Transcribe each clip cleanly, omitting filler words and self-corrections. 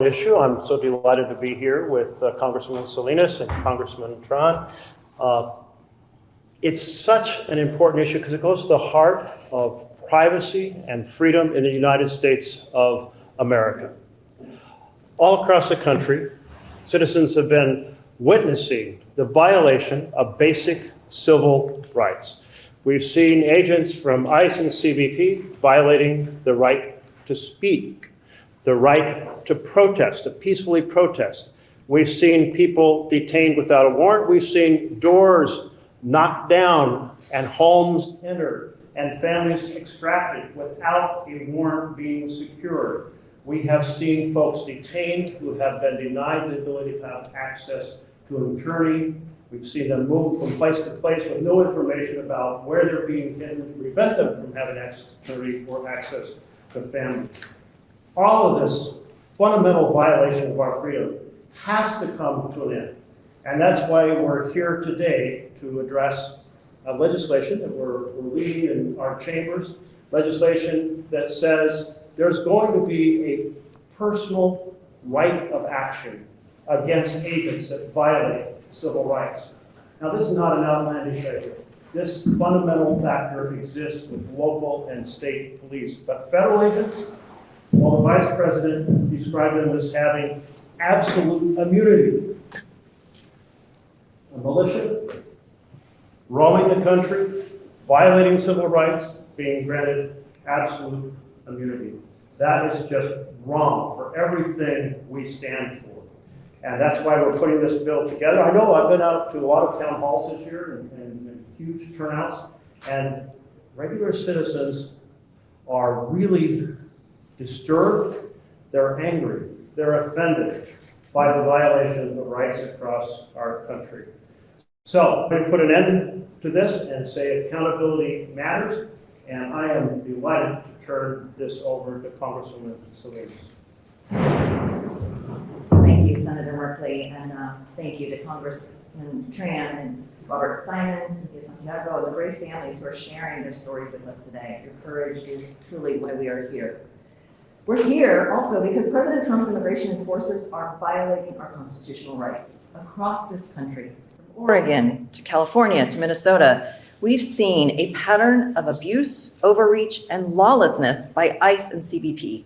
issue. I'm so delighted to be here with Congressman Salinas and Congressman Tran. It's such an important issue because it goes to the heart of privacy and freedom in the United States of America. All across the country, citizens have been witnessing the violation of basic civil rights. We've seen agents from ICE and CBP violating the right to speak, the right to protest, to peacefully protest. We've seen people detained without a warrant. We've seen doors knocked down and homes entered and families extracted without a warrant being secured. We have seen folks detained who have been denied the ability to have access to an attorney. We've seen them move from place to place with no information about where they're being hidden to prevent them from having access to an attorney or access to family. All of this fundamental violation of our freedom has to come to an end. And that's why we're here today to address legislation that we're leading in our chambers, legislation that says there's going to be a personal right of action against agents that violate civil rights. Now, this is not an outlandish idea. This fundamental factor exists with local and state police, but federal agents, well, the Vice President described them as having absolute immunity. A militia roaming the country, violating civil rights, being granted absolute immunity. That is just wrong for everything we stand for. And that's why we're putting this bill together. I know I've been out to a lot of town halls this year and huge turnouts, and regular citizens are really disturbed, they're angry, they're offended by the violation of rights across our country. So I'm going to put an end to this and say accountability matters, and I am delighted to turn this over to Congresswoman Salinas. Thank you, Senator Merkley, and thank you to Congressman Tran and Robert Simon, Cynthia, Santiago, and the brave families who are sharing their stories with us today. Your courage is truly why we are here. We're here also because President Trump's immigration enforcers are violating our constitutional rights across this country. From Oregon to California to Minnesota, we've seen a pattern of abuse, overreach, and lawlessness by ICE and CBP.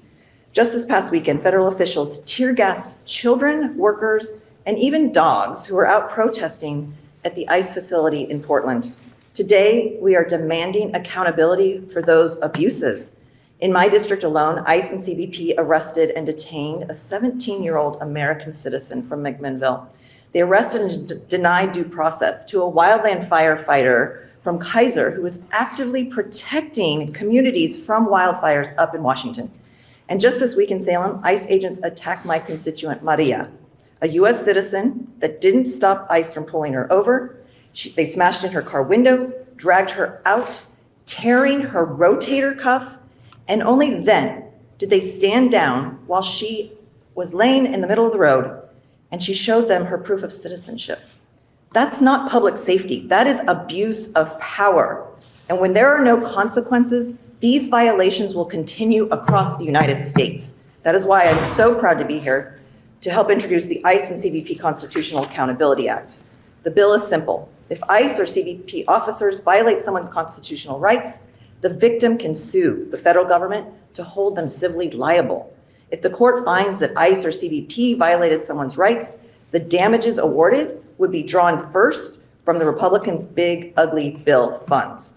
Just this past weekend, federal officials tear-gassed children, workers, and even dogs who were out protesting at the ICE facility in Portland. Today, we are demanding accountability for those abuses. In my district alone, ICE and CBP arrested and detained a 17-year-old American citizen from McMinnville. They arrested and denied due process to a wildland firefighter from Kaiser who was actively protecting communities from wildfires up in Washington. And just this week in Salem, ICE agents attacked my constituent, Maria, a US citizen that didn't stop ICE from pulling her over. They smashed in her car window, dragged her out, tearing her rotator cuff, and only then did they stand down while she was laying in the middle of the road, and she showed them her proof of citizenship. That's not public safety. That is abuse of power. And when there are no consequences, these violations will continue across the United States. That is why I'm so proud to be here to help introduce the ICE and CBP Constitutional Accountability Act. The bill is simple. If ICE or CBP officers violate someone's constitutional rights, the victim can sue the federal government to hold them civilly liable. If the court finds that ICE or CBP violated someone's rights, the damages awarded would be drawn first from the Republicans' big, ugly bill funds.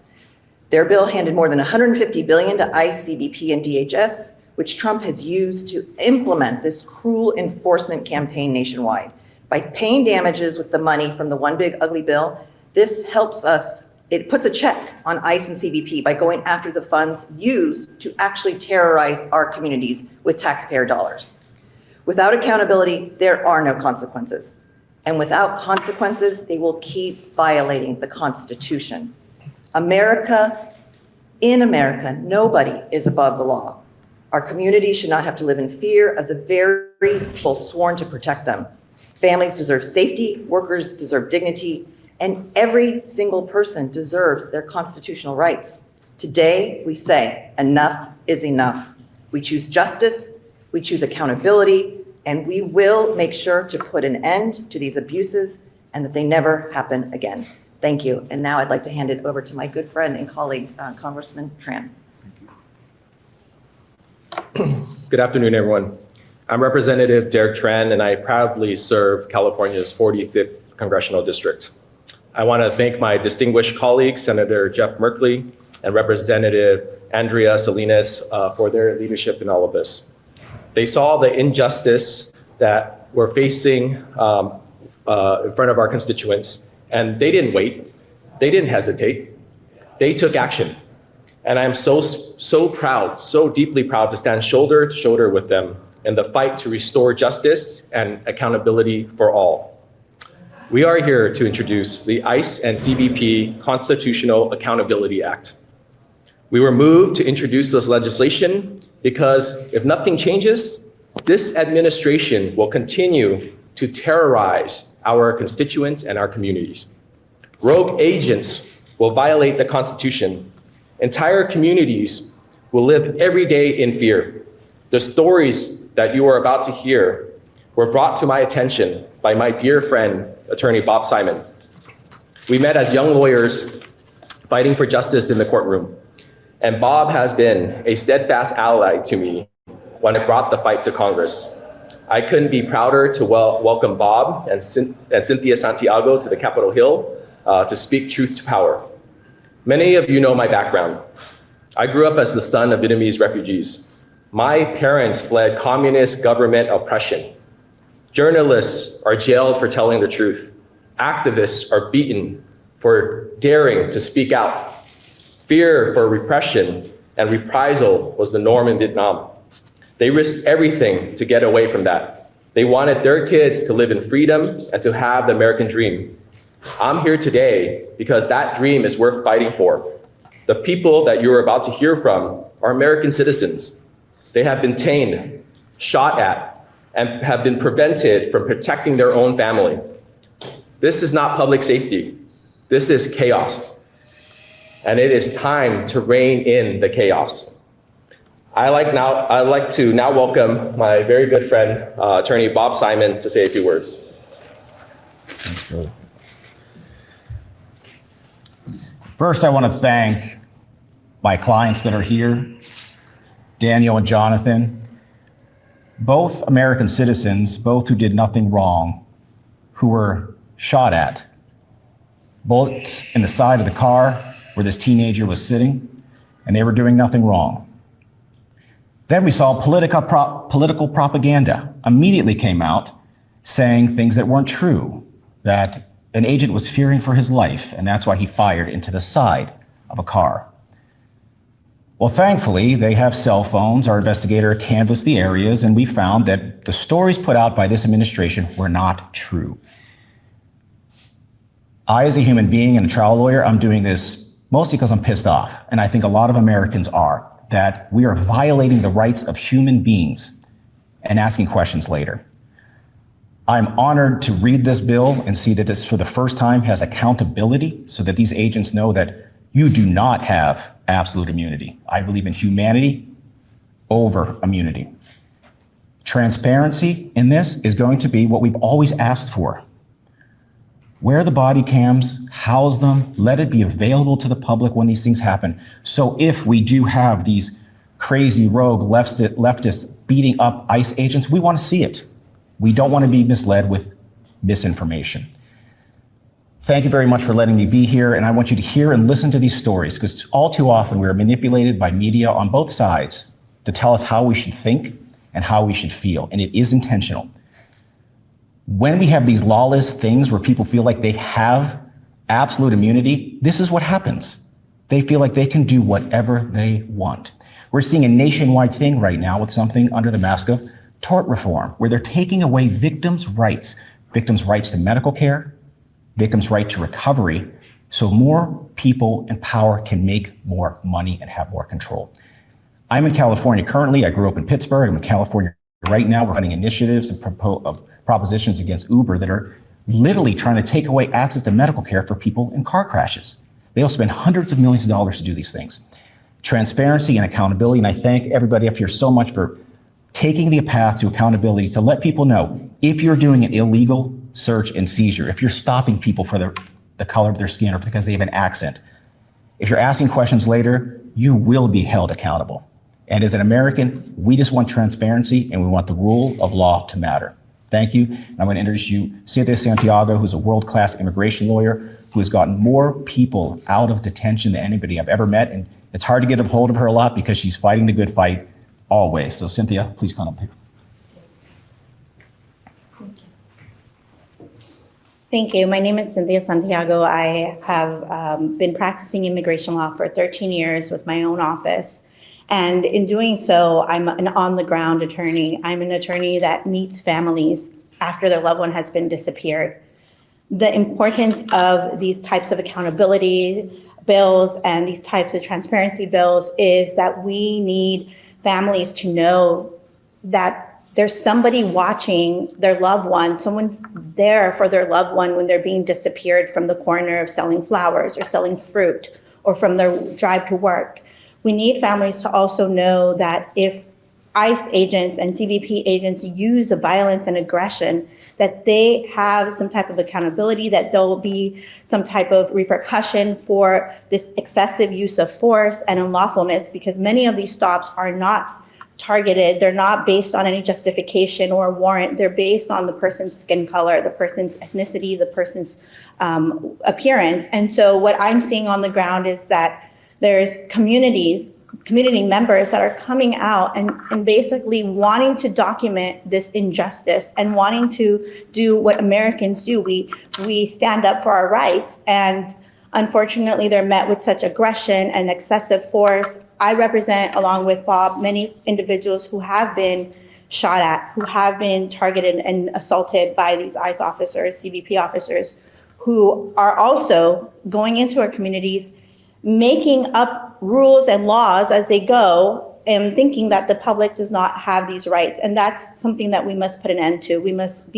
Their bill handed more than $150 billion to ICE, CBP, and DHS, which Trump has used to implement this cruel enforcement campaign nationwide. By paying damages with the money from the one big, ugly bill, this helps us. It puts a check on ICE and CBP by going after the funds used to actually terrorize our communities with taxpayer dollars. Without accountability, there are no consequences. And without consequences, they will keep violating the Constitution. In America, nobody is above the law. Our communities should not have to live in fear of the very people sworn to protect them. Families deserve safety, workers deserve dignity, and every single person deserves their constitutional rights. Today, we say enough is enough. We choose justice, we choose accountability, and we will make sure to put an end to these abuses and that they never happen again. Thank you. And now I'd like to hand it over to my good friend and colleague, Congressman Tran. Good afternoon, everyone. I'm Representative Derek Tran, and I proudly serve California's 45th Congressional District. I want to thank my distinguished colleague, Senator Jeff Merkley, and Representative Andrea Salinas for their leadership in all of this. They saw the injustice that we're facing in front of our constituents, and they didn't wait. They didn't hesitate. They took action. And I'm so proud, so deeply proud to stand shoulder to shoulder with them in the fight to restore justice and accountability for all. We are here to introduce the ICE and CBP Constitutional Accountability Act. We were moved to introduce this legislation because if nothing changes, this administration will continue to terrorize our constituents and our communities. Rogue agents will violate the Constitution. Entire communities will live every day in fear. The stories that you are about to hear were brought to my attention by my dear friend, Attorney Bob Simon. We met as young lawyers fighting for justice in the courtroom, and Bob has been a steadfast ally to me when I brought the fight to Congress. I couldn't be prouder to welcome Bob and Cynthia Santiago to the Capitol Hill to speak truth to power. Many of you know my background. I grew up as the son of Vietnamese refugees. My parents fled communist government oppression. Journalists are jailed for telling the truth. Activists are beaten for daring to speak out. Fear for repression and reprisal was the norm in Vietnam. They risked everything to get away from that. They wanted their kids to live in freedom and to have the American dream. I'm here today because that dream is worth fighting for. The people that you're about to hear from are American citizens. They have been detained, shot at, and have been prevented from protecting their own family. This is not public safety. This is chaos. And it is time to rein in the chaos. I'd like to now welcome my very good friend, Attorney Bob Simon, to say a few words. Thanks, brother. First, I want to thank my clients that are here, Daniel and Jonathan, both American citizens, both who did nothing wrong, who were shot at. Bullets in the side of the car where this teenager was sitting, and they were doing nothing wrong. Then we saw political propaganda immediately came out saying things that weren't true, that an agent was fearing for his life, and that's why he fired into the side of a car. Well, thankfully, they have cell phones. Our investigator canvassed the areas, and we found that the stories put out by this administration were not true. I, as a human being and a trial lawyer, I'm doing this mostly because I'm pissed off, and I think a lot of Americans are, that we are violating the rights of human beings and asking questions later. I'm honored to read this bill and see that this, for the first time, has accountability so that these agents know that you do not have absolute immunity. I believe in humanity over immunity. Transparency in this is going to be what we've always asked for. Wear the body cams, house them, let it be available to the public when these things happen. So if we do have these crazy rogue leftists beating up ICE agents, we want to see it. We don't want to be misled with misinformation. Thank you very much for letting me be here, and I want you to hear and listen to these stories, because all too often we are manipulated by media on both sides to tell us how we should think and how we should feel, and it is intentional. When we have these lawless things where people feel like they have absolute immunity, this is what happens. They feel like they can do whatever they want. We're seeing a nationwide thing right now with something under the mask of tort reform, where they're taking away victims' rights to medical care, victims' right to recovery, so more people in power can make more money and have more control. I'm in California currently. I grew up in Pittsburgh. I'm in California right now. We're running initiatives and propositions against Uber that are literally trying to take away access to medical care for people in car crashes. They'll spend hundreds of millions of dollars to do these things. Transparency and accountability, and I thank everybody up here so much for taking the path to accountability to let people know if you're doing an illegal search and seizure, if you're stopping people for the color of their skin or because they have an accent, if you're asking questions later, you will be held accountable. And as an American, we just want transparency and we want the rule of law to matter. Thank you. And I'm going to introduce you Cynthia Santiago, who's a world-class immigration lawyer who has gotten more people out of detention than anybody I've ever met. And it's hard to get a hold of her a lot because she's fighting the good fight always. So Cynthia, please come up here. Thank you. My name is Cynthia Santiago. I have been practicing immigration law for 13 years with my own office. And in doing so, I'm an on-the-ground attorney. I'm an attorney that meets families after their loved one has been disappeared. The importance of these types of accountability bills and these types of transparency bills is that we need families to know that there's somebody watching their loved one, someone's there for their loved one when they're being disappeared from the corner of selling flowers or selling fruit or from their drive to work. We need families to also know that if ICE agents and CBP agents use violence and aggression, that they have some type of accountability, that there'll be some type of repercussion for this excessive use of force and unlawfulness, because many of these stops are not targeted. They're not based on any justification or warrant. They're based on the person's skin color, the person's ethnicity, the person's appearance. And so what I'm seeing on the ground is that there's community members that are coming out and basically wanting to document this injustice and wanting to do what Americans do. We stand up for our rights, and unfortunately they're met with such aggression and excessive force. I represent, along with Bob, many individuals who have been shot at, who have been targeted and assaulted by these ICE officers, CBP officers, who are also going into our communities, making up rules and laws as they go and thinking that the public does not have these rights. And that's something that we must put an end to. We must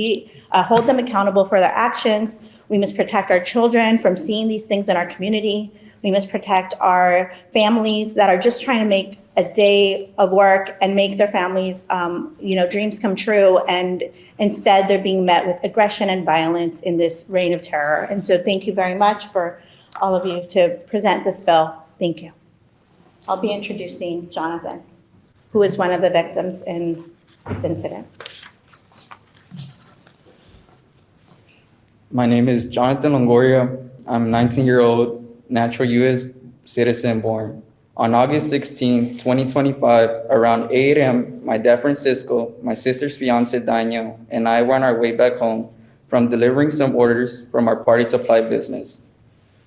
hold them accountable for their actions. We must protect our children from seeing these things in our community. We must protect our families that are just trying to make a day of work and make their families, dreams come true. And instead, they're being met with aggression and violence in this reign of terror. And so thank you very much for all of you to present this bill. Thank you. I'll be introducing Jonathan, who is one of the victims in this incident. My name is Jonathan Longoria. I'm a 19-year-old natural U.S. citizen born. On August 16, 2025, around 8 a.m., my dad Francisco, my sister's fiance Daniel, and I were on our way back home from delivering some orders from our party supply business.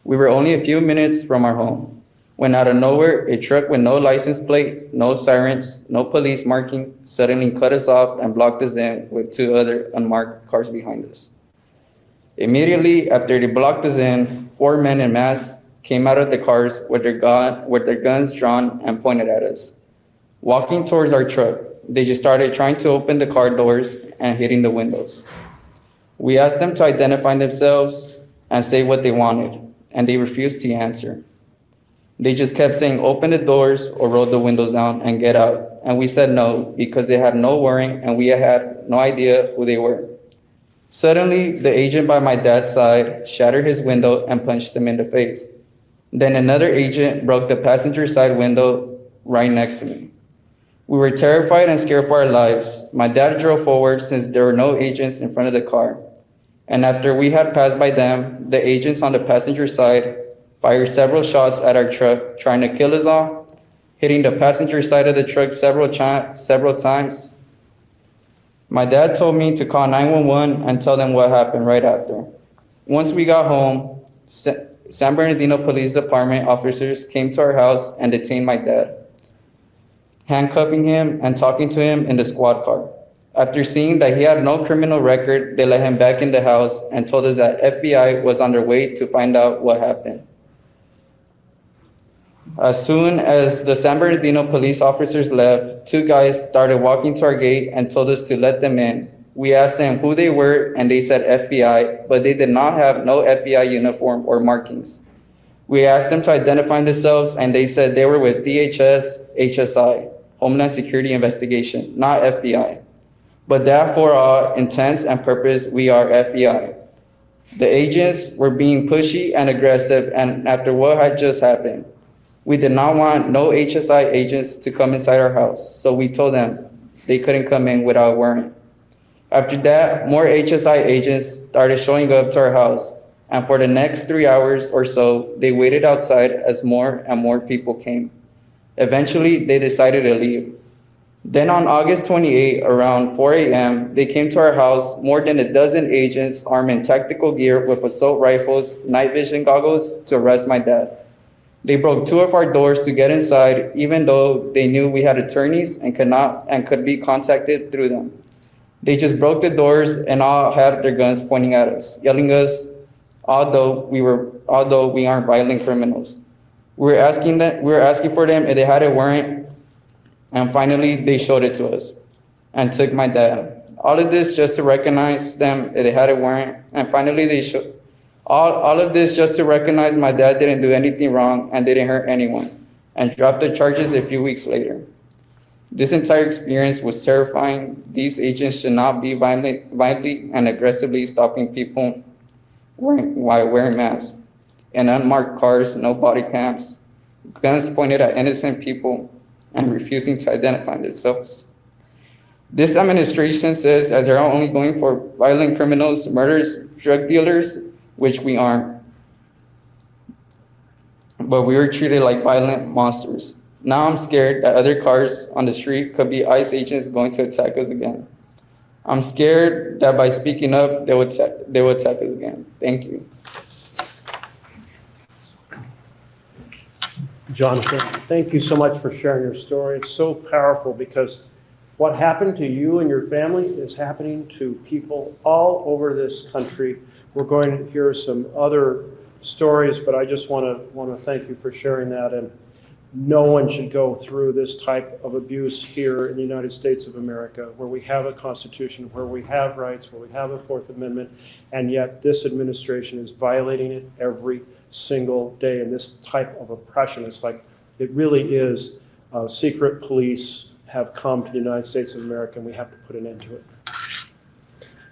We were only a few minutes from our home when out of nowhere, a truck with no license plate, no sirens, no police marking, suddenly cut us off and blocked us in with two other unmarked cars behind us. Immediately after they blocked us in, 4 men in masks came out of the cars with their guns drawn and pointed at us. Walking towards our truck, they just started trying to open the car doors and hitting the windows. We asked them to identify themselves and say what they wanted, and they refused to answer. They just kept saying, open the doors or roll the windows down and get out. And we said no, because they had no warrant and we had no idea who they were. Suddenly, the agent by my dad's side shattered his window and punched him in the face. Then another agent broke the passenger side window right next to me. We were terrified and scared for our lives. My dad drove forward since there were no agents in front of the car. And after we had passed by them, the agents on the passenger side fired several shots at our truck, trying to kill us all, hitting the passenger side of the truck several times. My dad told me to call 911 and tell them what happened right after. Once we got home, San Bernardino Police Department officers came to our house and detained my dad, handcuffing him and talking to him in the squad car. After seeing that he had no criminal record, they let him back in the house and told us that FBI was on their way to find out what happened. As soon as the San Bernardino police officers left, two guys started walking to our gate and told us to let them in. We asked them who they were, and they said FBI, but they did not have no FBI uniform or markings. We asked them to identify themselves, and they said they were with DHS HSI. Homeland Security investigation, not FBI. But that for all intents and purpose, we are FBI. The agents were being pushy and aggressive, and after what had just happened, we did not want no HSI agents to come inside our house, so we told them they couldn't come in without a warrant. After that, more HSI agents started showing up to our house, and for the next 3 hours or so, they waited outside as more and more people came. Eventually, they decided to leave. Then on August 28, around 4 a.m., they came to our house, more than a dozen agents armed in tactical gear with assault rifles, night vision goggles, to arrest my dad. They broke 2 of our doors to get inside, even though they knew we had attorneys and could be contacted through them. They just broke the doors and all had their guns pointing at us, yelling us, although we aren't violent criminals. We were asking for them if they had a warrant, and finally they showed it to us and took my dad. All of this just to recognize them if they had a warrant, and finally they showed. All of this just to recognize my dad didn't do anything wrong and didn't hurt anyone, and dropped the charges a few weeks later. This entire experience was terrifying. These agents should not be violently and aggressively stopping people while wearing masks. In unmarked cars, no body cams, guns pointed at innocent people, and refusing to identify themselves. This administration says that they're only going for violent criminals, murderers, drug dealers, which we aren't. But we were treated like violent monsters. Now I'm scared that other cars on the street could be ICE agents going to attack us again. I'm scared that by speaking up, they will attack us again. Thank you. Jonathan, thank you so much for sharing your story. It's so powerful because what happened to you and your family is happening to people all over this country. We're going to hear some other stories, but I just want to thank you for sharing that. And no one should go through this type of abuse here in the United States of America, where we have a Constitution, where we have rights, where we have a Fourth Amendment, and yet this administration is violating it every single day. And this type of oppression, it's like, it really is, secret police have come to the United States of America, and we have to put an end to it.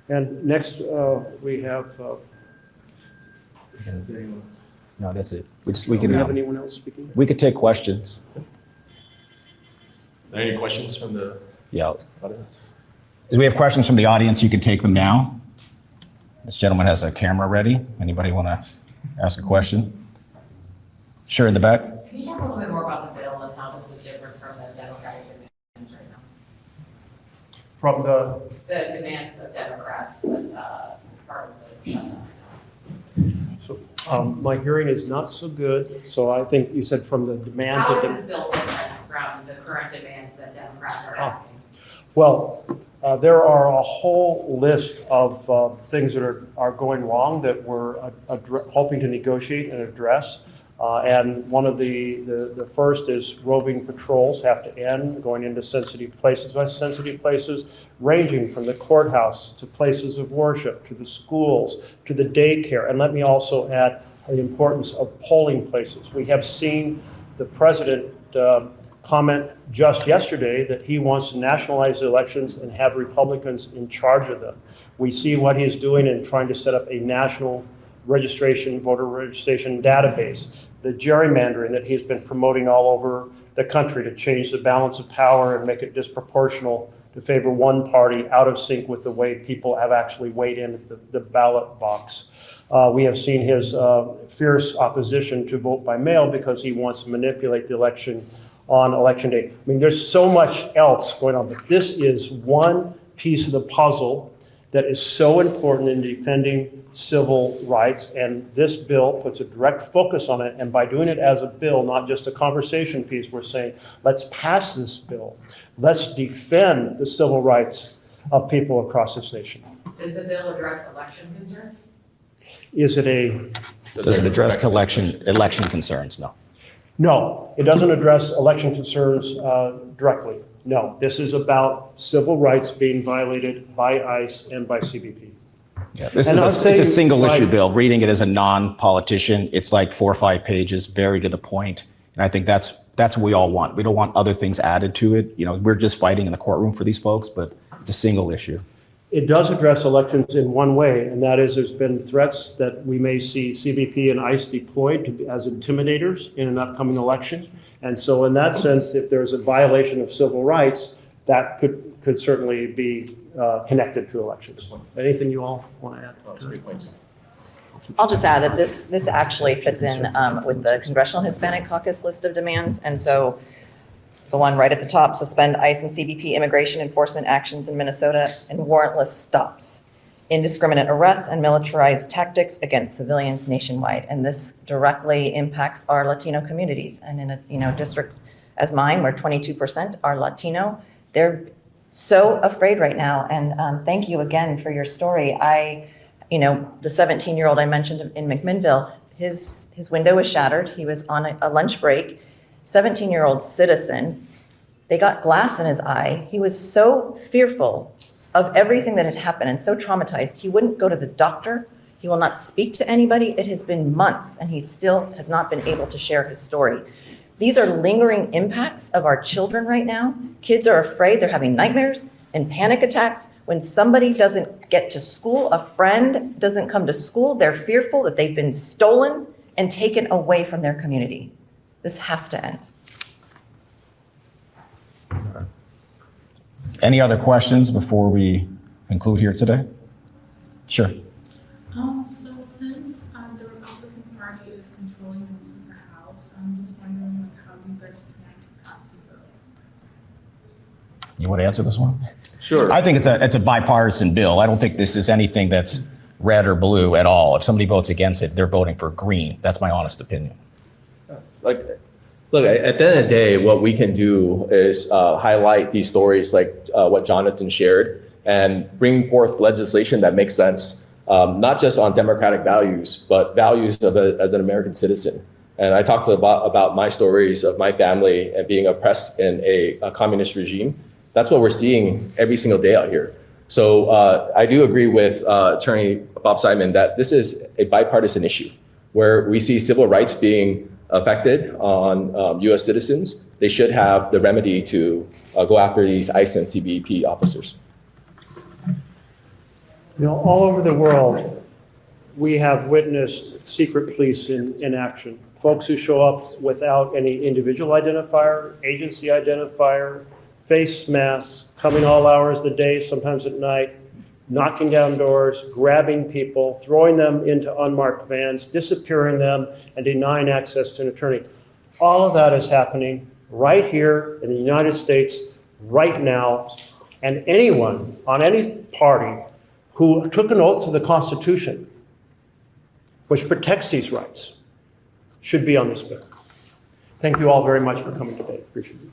And next, we have, No, that's it. We do we have anyone else speaking? we could take questions. Are there any questions from the Yeah. audience? If we have questions from the audience, you can take them now. This gentleman has a camera ready. Anybody want to ask a question? Sure, in the back. Can you talk a little bit more about the bill and how this is different from the Democratic demands right now? From the, The demands of Democrats as part of the shutdown. so, my hearing is not so good, so I think you said from the demands How of is the. this bill different from the current demands that Democrats are asking? Well, there are a whole list of things that are going wrong that we're hoping to negotiate and address. And one of the first is roving patrols have to end, going into sensitive places. By sensitive places ranging from the courthouse to places of worship, to the schools, to the daycare. And let me also add the importance of polling places. We have seen the president comment just yesterday that he wants to nationalize the elections and have Republicans in charge of them. We see what he's doing in trying to set up a national voter registration database, the gerrymandering that he's been promoting all over the country to change the balance of power and make it disproportional to favor one party out of sync with the way people have actually weighed in at the ballot box. We have seen his fierce opposition to vote by mail because he wants to manipulate the election on election day. I mean, there's so much else going on, but this is one piece of the puzzle that is so important in defending civil rights, and this bill puts a direct focus on it. And by doing it as a bill, not just a conversation piece, we're saying, let's pass this bill. Let's defend the civil rights of people across this nation. Does the bill address election concerns? Is it a, Does it address election concerns? No. no, it doesn't address election concerns directly. No, this is about civil rights being violated by ICE and by CBP. Yeah, this And is I'll it's say, a single issue like- bill. Reading it as a non-politician, it's like 4 or 5 pages, very to the point. And I think that's what we all want. We don't want other things added to it. We're just fighting in the courtroom for these folks, but it's a single issue. It does address elections in one way, and that is there's been threats that we may see CBP and ICE deployed as intimidators in an upcoming election. And so in that sense, if there's a violation of civil rights, that could certainly be connected to elections. Anything you all want to add? Oh, that's a great point. I'll just add that this actually fits in with the Congressional Hispanic Caucus list of demands. And so the one right at the top, suspend ICE and CBP immigration enforcement actions in Minnesota and warrantless stops, indiscriminate arrests and militarized tactics against civilians nationwide. And this directly impacts our Latino communities. And in a district as mine, where 22% are Latino, they're so afraid right now. And thank you again for your story. The 17-year-old I mentioned in McMinnville, his window was shattered. He was on a lunch break. 17-year-old citizen, they got glass in his eye. He was so fearful of everything that had happened and so traumatized, he wouldn't go to the doctor. He will not speak to anybody. It has been months, and he still has not been able to share his story. These are lingering impacts of our children right now. Kids are afraid. They're having nightmares and panic attacks. When somebody doesn't get to school, a friend doesn't come to school, they're fearful that they've been stolen and taken away from their community. This has to end. Any other questions before we conclude here today? Sure. So since the Republican Party is controlling most of the House, I'm just wondering how do you guys plan to pass the bill? You want to answer this one? Sure. I think it's a bipartisan bill. I don't think this is anything that's red or blue at all. If somebody votes against it, they're voting for green. That's my honest opinion. Look, at the end of the day, what we can do is highlight these stories like what Jonathan shared and bring forth legislation that makes sense, not just on democratic values, but values as an American citizen. And I talked about my stories of my family and being oppressed in a communist regime. That's what we're seeing every single day out here. So I do agree with Attorney Bob Simon that this is a bipartisan issue where we see civil rights being affected on U.S. citizens. They should have the remedy to go after these ICE and CBP officers. All over the world, we have witnessed secret police in action. Folks who show up without any individual identifier, agency identifier, face masks, coming all hours of the day, sometimes at night, knocking down doors, grabbing people, throwing them into unmarked vans, disappearing them, and denying access to an attorney. All of that is happening right here in the United States right now. And anyone on any party who took an oath to the Constitution, which protects these rights, should be on this bill. Thank you all very much for coming today. Appreciate it.